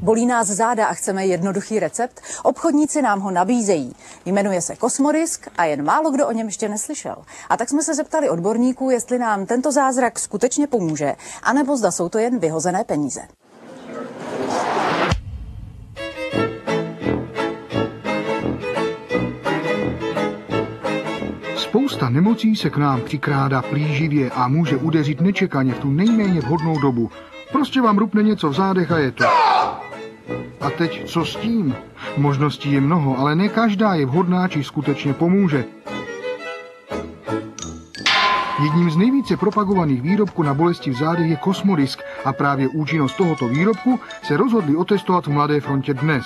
Bolí nás záda a chceme jednoduchý recept? Obchodníci nám ho nabízejí. Jmenuje se Kosmodisk a jen málo kdo o něm ještě neslyšel. A tak jsme se zeptali odborníků, jestli nám tento zázrak skutečně pomůže, anebo zda jsou to jen vyhozené peníze. Spousta nemocí se k nám přikrádá plíživě a může udeřit nečekaně v tu nejméně vhodnou dobu. Prostě vám rupne něco v zádech a je to. A teď co s tím? Možností je mnoho, ale ne každá je vhodná či skutečně pomůže. Jedním z nejvíce propagovaných výrobků na bolesti v zádech je Kosmodisk a právě účinnost tohoto výrobku se rozhodli otestovat v Mladé frontě dnes.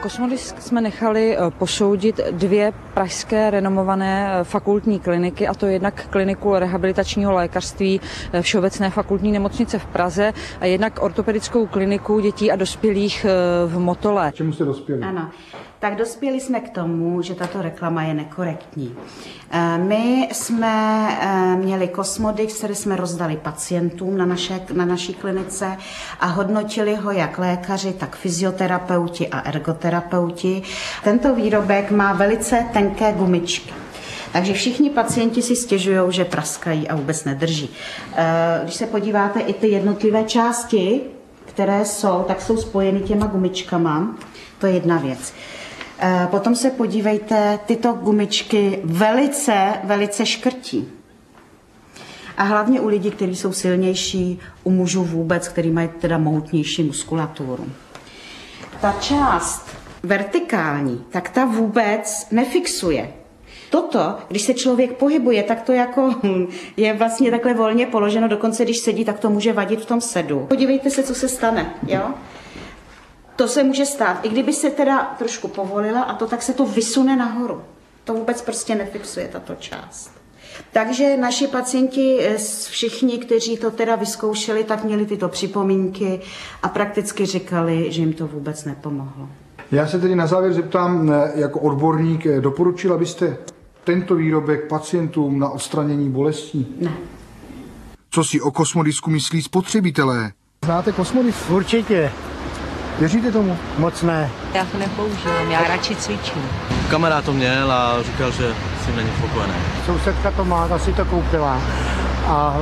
Kosmodisk jsme nechali posoudit 2 pražské renomované fakultní kliniky, a to jednak kliniku rehabilitačního lékařství Všeobecné fakultní nemocnice v Praze a jednak ortopedickou kliniku dětí a dospělých v Motole. Čemu jste dospěli? Ano, tak dospěli jsme k tomu, že tato reklama je nekorektní. My jsme měli Kosmodisk, který jsme rozdali pacientům na naší klinice a hodnotili ho jak lékaři, tak fyzioterapeuti a ergoterapeuti. Tento výrobek má velice tenké gumičky. Takže všichni pacienti si stěžují, že praskají a vůbec nedrží. Když se podíváte, i ty jednotlivé části, které jsou, tak jsou spojeny těma gumičkama. To je jedna věc. Potom se podívejte, tyto gumičky velice škrtí. A hlavně u lidí, kteří jsou silnější, u mužů vůbec, kteří mají teda mohutnější muskulaturu. Ta část vertikální, tak ta vůbec nefixuje. Toto, když se člověk pohybuje, tak to jako je vlastně takhle volně položeno, dokonce když sedí, tak to může vadit v tom sedu. Podívejte se, co se stane, jo? To se může stát, i kdyby se teda trošku povolila a to, tak se to vysune nahoru. To vůbec prostě nefixuje tato část. Takže naši pacienti, všichni, kteří to teda vyzkoušeli, tak měli tyto připomínky a prakticky říkali, že jim to vůbec nepomohlo. Já se tedy na závěr zeptám, jako odborník, doporučila byste tento výrobek pacientům na odstranění bolestí? Ne. Co si o Kosmodisku myslí spotřebitelé? Znáte Kosmodisk? Určitě. Věříte tomu? Moc ne. Já to nepoužívám, já radši cvičím. Kamarád to měl a říkal, že si není spokojený. Sousedka to má, ta si to koupila a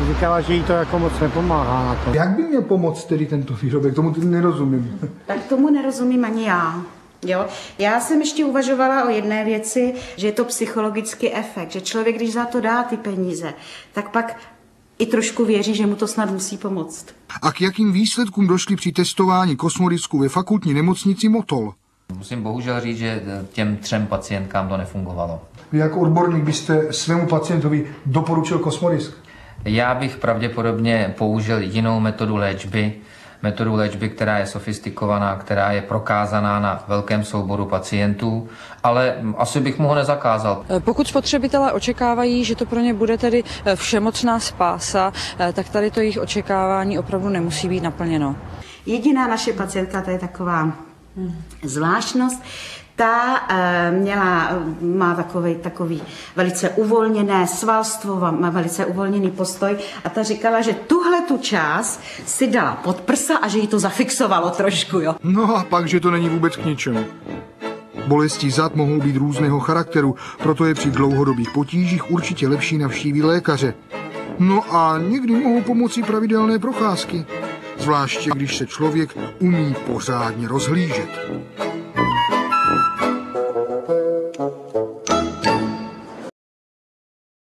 říkala, že jí to jako moc nepomáhá na to. Jak by měl pomoct tedy tento výrobek? Tomu teď nerozumím. Tak tomu nerozumím ani já. Jo? Já jsem ještě uvažovala o jedné věci, že je to psychologický efekt, že člověk, když za to dá ty peníze, tak pak i trošku věří, že mu to snad musí pomoct. A k jakým výsledkům došli při testování Kosmodisku ve fakultní nemocnici Motol? Musím bohužel říct, že těm 3 pacientkám to nefungovalo. Vy jako odborník byste svému pacientovi doporučil Kosmodisk? Já bych pravděpodobně použil jinou metodu léčby, která je sofistikovaná, která je prokázaná na velkém souboru pacientů, ale asi bych mu ho nezakázal. Pokud spotřebitelé očekávají, že to pro ně bude tedy všemocná spása, tak tady to jejich očekávání opravdu nemusí být naplněno. Jediná naše pacientka, to je taková zvláštnost, ta má takový velice uvolněné svalstvo, má velice uvolněný postoj a ta říkala, že tuhle tu část si dala pod prsa a že jí to zafixovalo trošku, jo. No a pak, že to není vůbec k ničemu. Bolesti zad mohou být různého charakteru, proto je při dlouhodobých potížích určitě lepší navštívit lékaře. No a někdy mohou pomoci pravidelné procházky, zvláště když se člověk umí pořádně rozhlížet.